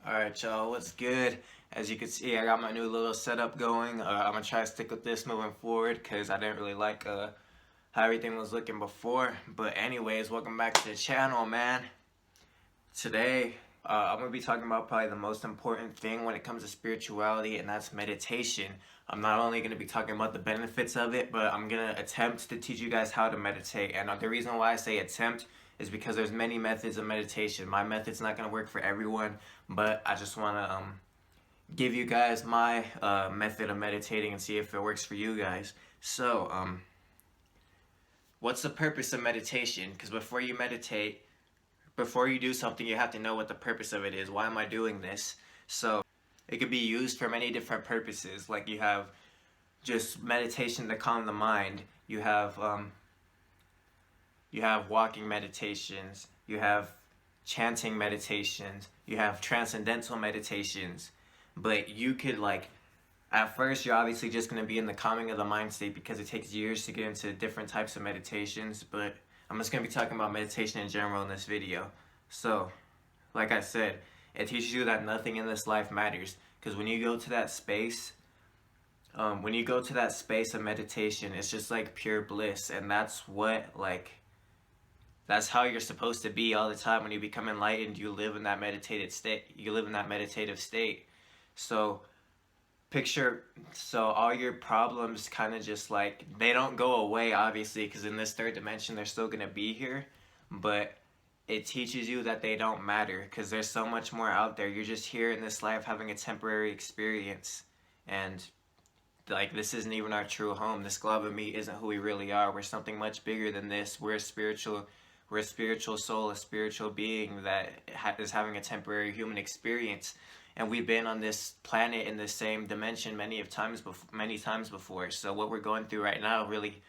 Alright y'all, what's good? As you can see, I got my new little setup going. I'm gonna try to stick with this moving forward because I didn't really like how everything was looking before. But anyways, welcome back to the channel, man. Today, I'm gonna be talking about probably the most important thing when it comes to spirituality, and that's meditation. I'm not only gonna be talking about the benefits of it, but I'm gonna attempt to teach you guys how to meditate. And the reason why I say attempt is because there's many methods of meditation. My method's not gonna work for everyone, but I just wanna give you guys my method of meditating and see if it works for you guys. So, what's the purpose of meditation? Because before you meditate, before you do something, you have to know what the purpose of it is. Why am I doing this? So it could be used for many different purposes. Like you have just meditation to calm the mind. You have walking meditations. You have chanting meditations. You have transcendental meditations. But you could at first you're obviously just going to be in the calming of the mind state because it takes years to get into different types of meditations. But I'm just going to be talking about meditation in general in this video. So, like I said, it teaches you that nothing in this life matters. Because when you go to that space, of meditation, it's just like pure bliss. And that's that's how you're supposed to be all the time. When you become enlightened, you live in that meditative state. So, all your problems kind of just they don't go away, obviously, because in this third dimension they're still going to be here, but it teaches you that they don't matter because there's so much more out there. You're just here in this life having a temporary experience, and this isn't even our true home. This glob of meat isn't who we really are. We're something much bigger than this. We're a spiritual soul, a spiritual being that is having a temporary human experience. And we've been on this planet in the same dimension many times before. So what we're going through right now really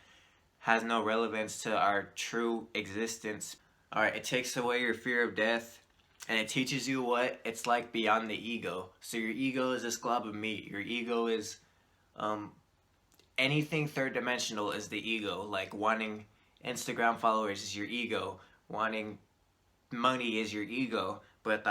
has no relevance to our true existence. Alright, it takes away your fear of death, and it teaches you what it's like beyond the ego. So your ego is this glob of meat. Your ego is anything third dimensional is the ego. Like wanting Instagram followers is your ego. Wanting money is your ego. But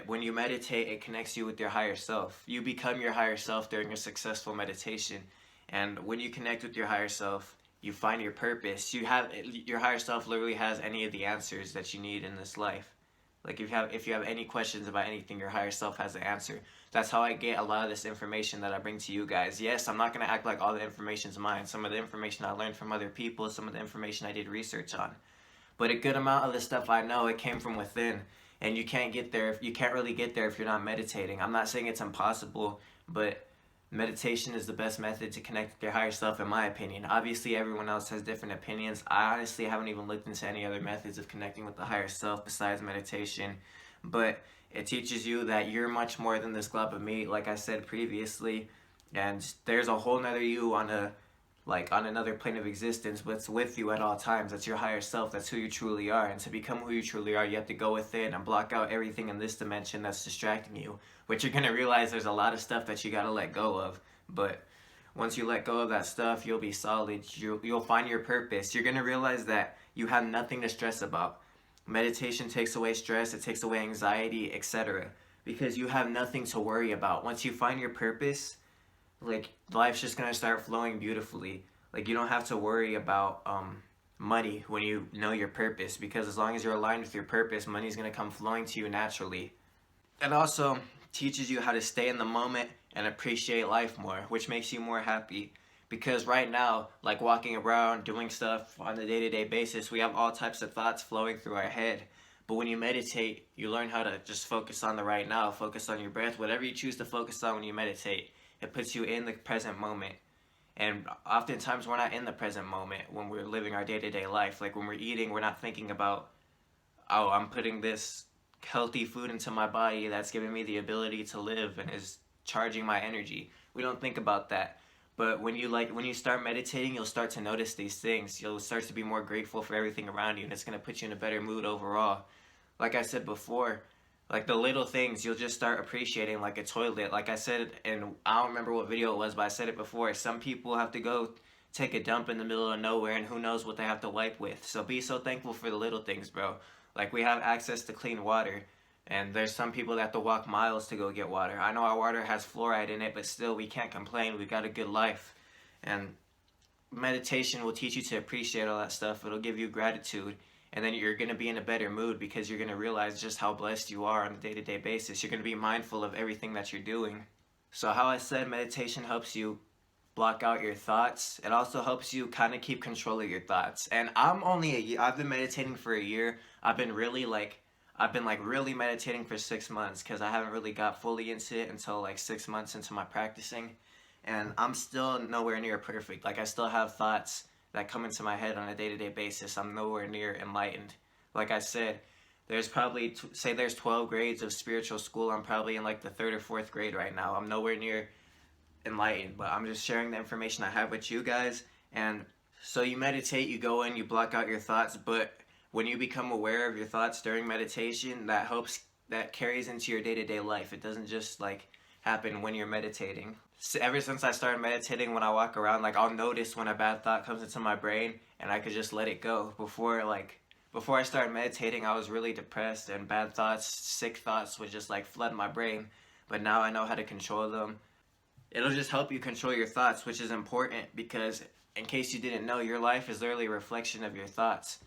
when you meditate, it connects you with your higher self. You become your higher self during a successful meditation. And when you connect with your higher self, you find your purpose. Your higher self literally has any of the answers that you need in this life. Like if you have any questions about anything, your higher self has the answer. That's how I get a lot of this information that I bring to you guys. Yes, I'm not going to act like all the information's mine. Some of the information I learned from other people, some of the information I did research on. But a good amount of the stuff I know, it came from within. And you can't really get there if you're not meditating. I'm not saying it's impossible, but meditation is the best method to connect with your higher self, in my opinion. Obviously, everyone else has different opinions. I honestly haven't even looked into any other methods of connecting with the higher self besides meditation. But it teaches you that you're much more than this glob of meat, like I said previously. And there's a whole nother you on another plane of existence, but it's with you at all times. That's your higher self. That's who you truly are. And to become who you truly are, you have to go within and block out everything in this dimension that's distracting you, which you're going to realize there's a lot of stuff that you got to let go of. But once you let go of that stuff, you'll be solid. You'll find your purpose. You're going to realize that you have nothing to stress about. Meditation takes away stress, it takes away anxiety, etc. Because you have nothing to worry about. Once you find your purpose, life's just gonna start flowing beautifully. You don't have to worry about money when you know your purpose, because as long as you're aligned with your purpose, money's gonna come flowing to you naturally. It also teaches you how to stay in the moment and appreciate life more, which makes you more happy. Because right now, walking around, doing stuff on a day-to-day basis, we have all types of thoughts flowing through our head. But when you meditate, you learn how to just focus on the right now, focus on your breath, whatever you choose to focus on when you meditate. It puts you in the present moment. And oftentimes we're not in the present moment when we're living our day-to-day life. Like when we're eating, we're not thinking about, oh, I'm putting this healthy food into my body that's giving me the ability to live and is charging my energy. We don't think about that. But when you start meditating, you'll start to notice these things. You'll start to be more grateful for everything around you, and it's going to put you in a better mood overall. Like I said before, the little things you'll just start appreciating, like a toilet. Like I said, and I don't remember what video it was, but I said it before. Some people have to go take a dump in the middle of nowhere, and who knows what they have to wipe with. So be so thankful for the little things, bro. We have access to clean water. And there's some people that have to walk miles to go get water. I know our water has fluoride in it, but still we can't complain. We got a good life. And meditation will teach you to appreciate all that stuff. It'll give you gratitude. And then you're going to be in a better mood because you're going to realize just how blessed you are on a day-to-day basis. You're going to be mindful of everything that you're doing. So how I said, meditation helps you block out your thoughts. It also helps you kind of keep control of your thoughts. And I've been meditating for a year. I've been really meditating for 6 months because I haven't really got fully into it until like 6 months into my practicing. And I'm still nowhere near perfect. Like, I still have thoughts that come into my head on a day-to-day basis. I'm nowhere near enlightened. Like I said, there's probably, say there's 12 grades of spiritual school. I'm probably in like the 3rd or 4th grade right now. I'm nowhere near enlightened, but I'm just sharing the information I have with you guys. And so you meditate, you go in, you block out your thoughts, but when you become aware of your thoughts during meditation, that carries into your day-to-day life. It doesn't just like happen when you're meditating. So ever since I started meditating, when I walk around, like, I'll notice when a bad thought comes into my brain and I could just let it go. Before I started meditating, I was really depressed and bad thoughts, sick thoughts would just like flood my brain. But now I know how to control them. It'll just help you control your thoughts, which is important because, in case you didn't know, your life is literally a reflection of your thoughts.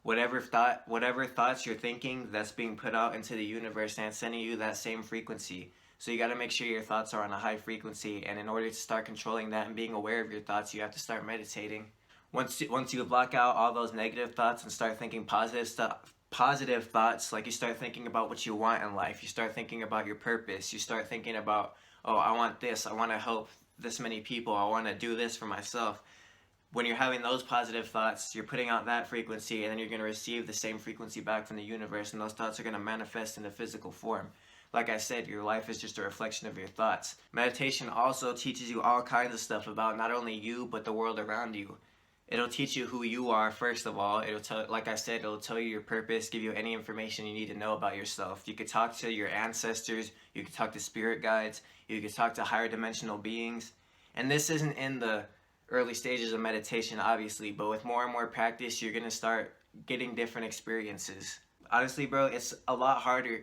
Whatever thoughts you're thinking, that's being put out into the universe and sending you that same frequency. So you got to make sure your thoughts are on a high frequency, and in order to start controlling that and being aware of your thoughts, you have to start meditating. Once you block out all those negative thoughts and start thinking positive thoughts, like you start thinking about what you want in life, you start thinking about your purpose, you start thinking about, oh, I want this, I want to help this many people, I want to do this for myself. When you're having those positive thoughts, you're putting out that frequency, and then you're going to receive the same frequency back from the universe, and those thoughts are going to manifest in a physical form. Like I said, your life is just a reflection of your thoughts. Meditation also teaches you all kinds of stuff about not only you, but the world around you. It'll teach you who you are, first of all. Like I said, it'll tell you your purpose, give you any information you need to know about yourself. You could talk to your ancestors, you could talk to spirit guides, you could talk to higher dimensional beings. And this isn't in the early stages of meditation, obviously, but with more and more practice, you're going to start getting different experiences. Honestly, bro, it's a lot harder.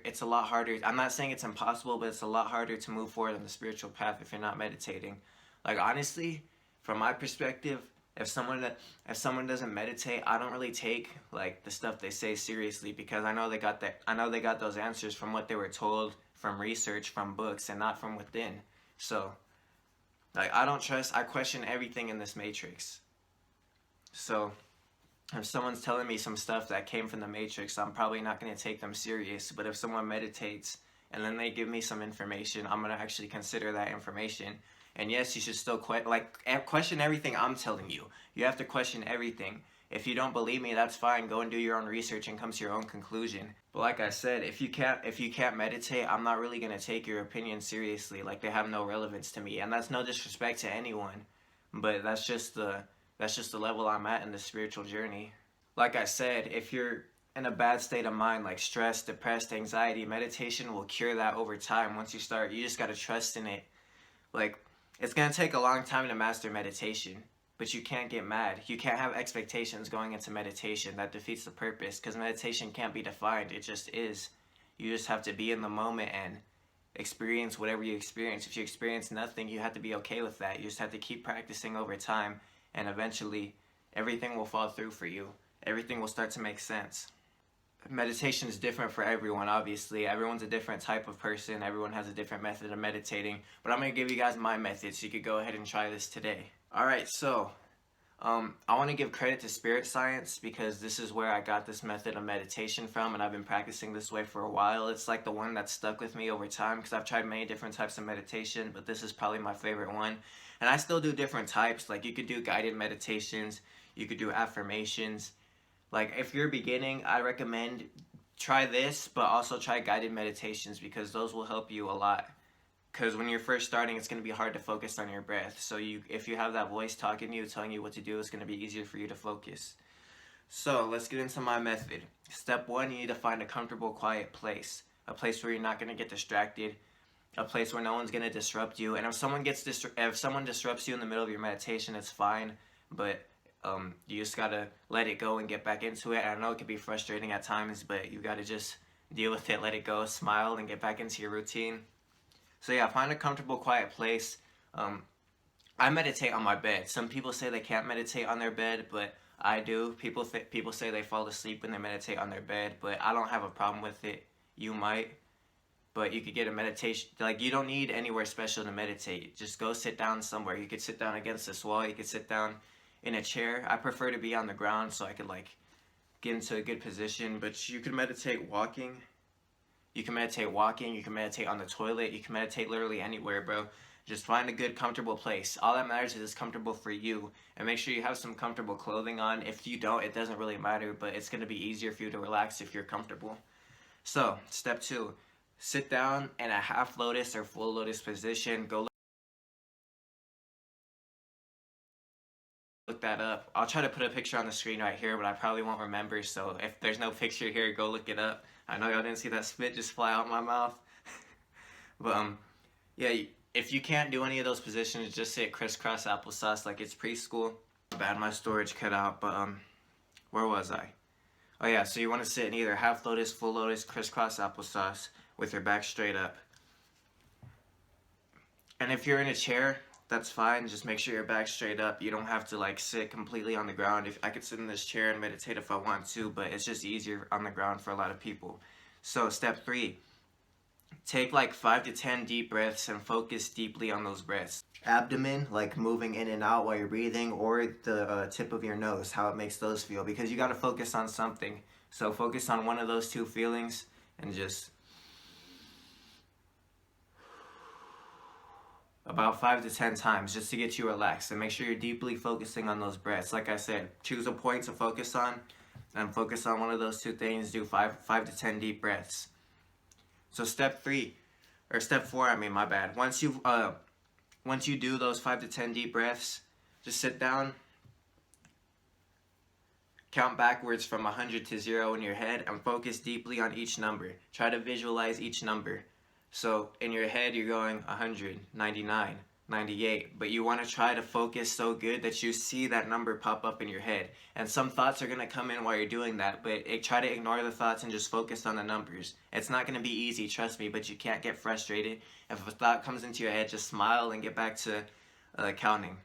I'm not saying it's impossible, but it's a lot harder to move forward on the spiritual path if you're not meditating. Like, honestly, from my perspective, if someone doesn't meditate, I don't really take like the stuff they say seriously, because I know they got those answers from what they were told, from research, from books, and not from within. So, like, I question everything in this matrix. So, if someone's telling me some stuff that came from the Matrix, I'm probably not going to take them serious. But if someone meditates and then they give me some information, I'm going to actually consider that information. And yes, you should still question everything I'm telling you. You have to question everything. If you don't believe me, that's fine. Go and do your own research and come to your own conclusion. But like I said, if you can't meditate, I'm not really going to take your opinion seriously. Like, they have no relevance to me. And that's no disrespect to anyone. But that's just the level I'm at in the spiritual journey. Like I said, if you're in a bad state of mind, like stress, depressed, anxiety, meditation will cure that over time. Once you start, you just gotta trust in it. Like, it's gonna take a long time to master meditation, but you can't get mad. You can't have expectations going into meditation. That defeats the purpose, because meditation can't be defined. It just is. You just have to be in the moment and experience whatever you experience. If you experience nothing, you have to be okay with that. You just have to keep practicing over time, and eventually everything will fall through for you. Everything will start to make sense. Meditation is different for everyone, obviously. Everyone's a different type of person. Everyone has a different method of meditating. But I'm going to give you guys my method so you could go ahead and try this today. Alright, so I want to give credit to Spirit Science, because this is where I got this method of meditation from, and I've been practicing this way for a while. It's like the one that stuck with me over time, because I've tried many different types of meditation, but this is probably my favorite one. And I still do different types. Like, you could do guided meditations, you could do affirmations. Like, if you're beginning, I recommend try this, but also try guided meditations, because those will help you a lot. Because when you're first starting, it's going to be hard to focus on your breath. So if you have that voice talking to you, telling you what to do, it's going to be easier for you to focus. So let's get into my method. Step 1, you need to find a comfortable, quiet place. A place where you're not going to get distracted. A place where no one's going to disrupt you. And if someone disrupts you in the middle of your meditation, it's fine. But you just got to let it go and get back into it. I know it can be frustrating at times, but you got to just deal with it, let it go, smile, and get back into your routine. So yeah, find a comfortable, quiet place. I meditate on my bed. Some people say they can't meditate on their bed, but I do. People say they fall asleep when they meditate on their bed, but I don't have a problem with it. You might, but you could get a meditation. Like, you don't need anywhere special to meditate. Just go sit down somewhere. You could sit down against this wall. You could sit down in a chair. I prefer to be on the ground so I could like get into a good position. But you can meditate walking. You can meditate walking. You can meditate on the toilet. You can meditate literally anywhere, bro. Just find a good, comfortable place. All that matters is it's comfortable for you. And make sure you have some comfortable clothing on. If you don't, it doesn't really matter, but it's going to be easier for you to relax if you're comfortable. So, step 2. Sit down in a half lotus or full lotus position. Go look that up. I'll try to put a picture on the screen right here, but I probably won't remember. So if there's no picture here, go look it up. I know y'all didn't see that spit just fly out my mouth. But yeah, if you can't do any of those positions, just sit crisscross applesauce like it's preschool. Bad, my storage cut out, but where was I? Oh yeah, so you want to sit in either half lotus, full lotus, crisscross applesauce with your back straight up. And if you're in a chair, that's fine. Just make sure your back's straight up. You don't have to like sit completely on the ground. If I could sit in this chair and meditate if I want to, but it's just easier on the ground for a lot of people. So step 3, take like 5 to 10 deep breaths and focus deeply on those breaths. Abdomen, like moving in and out while you're breathing, or the tip of your nose, how it makes those feel, because you got to focus on something. So focus on one of those two feelings and just about 5 to 10 times just to get you relaxed, and make sure you're deeply focusing on those breaths. Like I said, choose a point to focus on and focus on one of those two things. Do 5 to 10 deep breaths. So step 4, I mean, my bad. Once you do those 5 to 10 deep breaths, just sit down, count backwards from 100 to 0 in your head, and focus deeply on each number. Try to visualize each number. So in your head, you're going 100, 99, 98, but you want to try to focus so good that you see that number pop up in your head. And some thoughts are going to come in while you're doing that, but try to ignore the thoughts and just focus on the numbers. It's not going to be easy, trust me, but you can't get frustrated. If a thought comes into your head, just smile and get back to counting.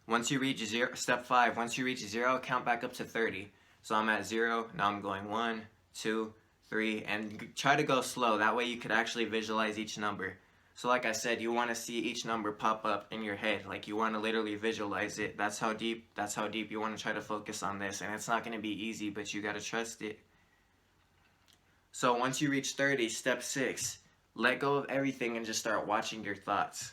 Once you reach 0, step 5, once you reach 0, count back up to 30. So I'm at 0, now I'm going 1, 2, 3, and try to go slow. That way you could actually visualize each number. So like I said, you want to see each number pop up in your head. Like, you want to literally visualize it. That's how deep you want to try to focus on this. And it's not going to be easy, but you got to trust it. So once you reach 30, step 6, let go of everything and just start watching your thoughts.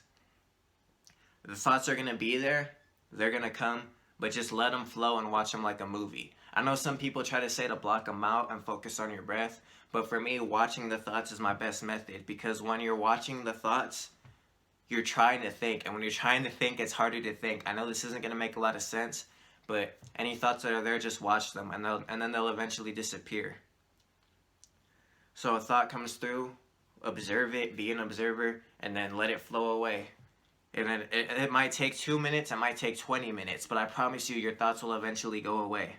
The thoughts are going to be there. They're going to come, but just let them flow and watch them like a movie. I know some people try to say to block them out and focus on your breath, but for me, watching the thoughts is my best method, because when you're watching the thoughts, you're trying to think, and when you're trying to think, it's harder to think. I know this isn't going to make a lot of sense, but any thoughts that are there, just watch them, and then they'll eventually disappear. So a thought comes through, observe it, be an observer, and then let it flow away. And then it might take 2 minutes, it might take 20 minutes, but I promise you, your thoughts will eventually go away.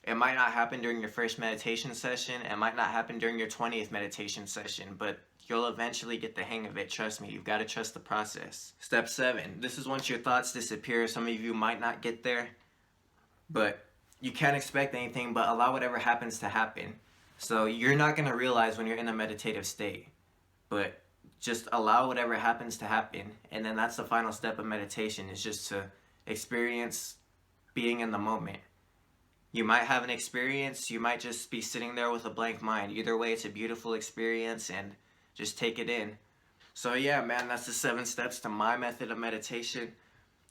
It might not happen during your first meditation session, it might not happen during your 20th meditation session, but you'll eventually get the hang of it, trust me. You've got to trust the process. Step 7, this is once your thoughts disappear. Some of you might not get there, but you can't expect anything, but allow whatever happens to happen. So you're not going to realize when you're in a meditative state, but just allow whatever happens to happen. And then that's the final step of meditation, is just to experience being in the moment. You might have an experience, you might just be sitting there with a blank mind. Either way, it's a beautiful experience, and just take it in. So yeah, man, that's the 7 steps to my method of meditation.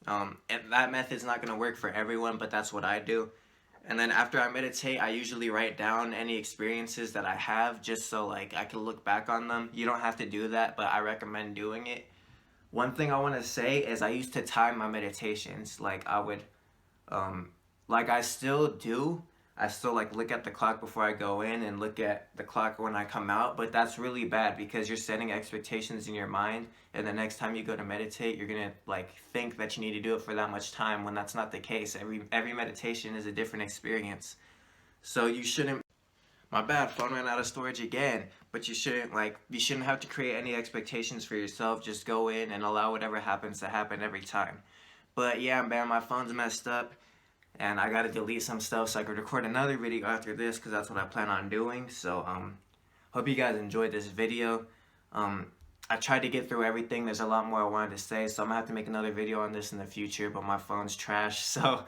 And that method's not going to work for everyone, but that's what I do. And then after I meditate, I usually write down any experiences that I have, just so like I can look back on them. You don't have to do that, but I recommend doing it. One thing I want to say is I used to time my meditations. Like I would, like I still do. I still like look at the clock before I go in and look at the clock when I come out, but that's really bad because you're setting expectations in your mind, and the next time you go to meditate, you're gonna like think that you need to do it for that much time, when that's not the case. Every meditation is a different experience. So you shouldn't. My bad, phone ran out of storage again. But you shouldn't have to create any expectations for yourself. Just go in and allow whatever happens to happen every time. But yeah, man, my phone's messed up. And I gotta delete some stuff so I could record another video after this, because that's what I plan on doing. So hope you guys enjoyed this video. I tried to get through everything. There's a lot more I wanted to say, so I'm gonna have to make another video on this in the future, but my phone's trash. So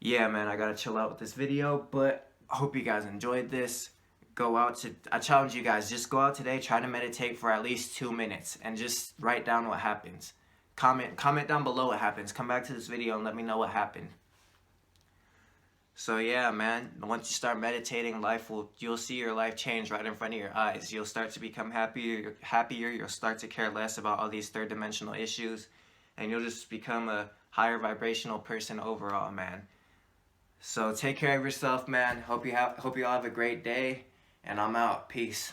yeah, man, I gotta chill out with this video. But I hope you guys enjoyed this. I challenge you guys, just go out today, try to meditate for at least 2 minutes and just write down what happens. Comment down below what happens. Come back to this video and let me know what happened. So yeah, man, once you start meditating, you'll see your life change right in front of your eyes. You'll start to become happier, you'll start to care less about all these third dimensional issues, and you'll just become a higher vibrational person overall, man. So take care of yourself, man. Hope you all have a great day, and I'm out. Peace.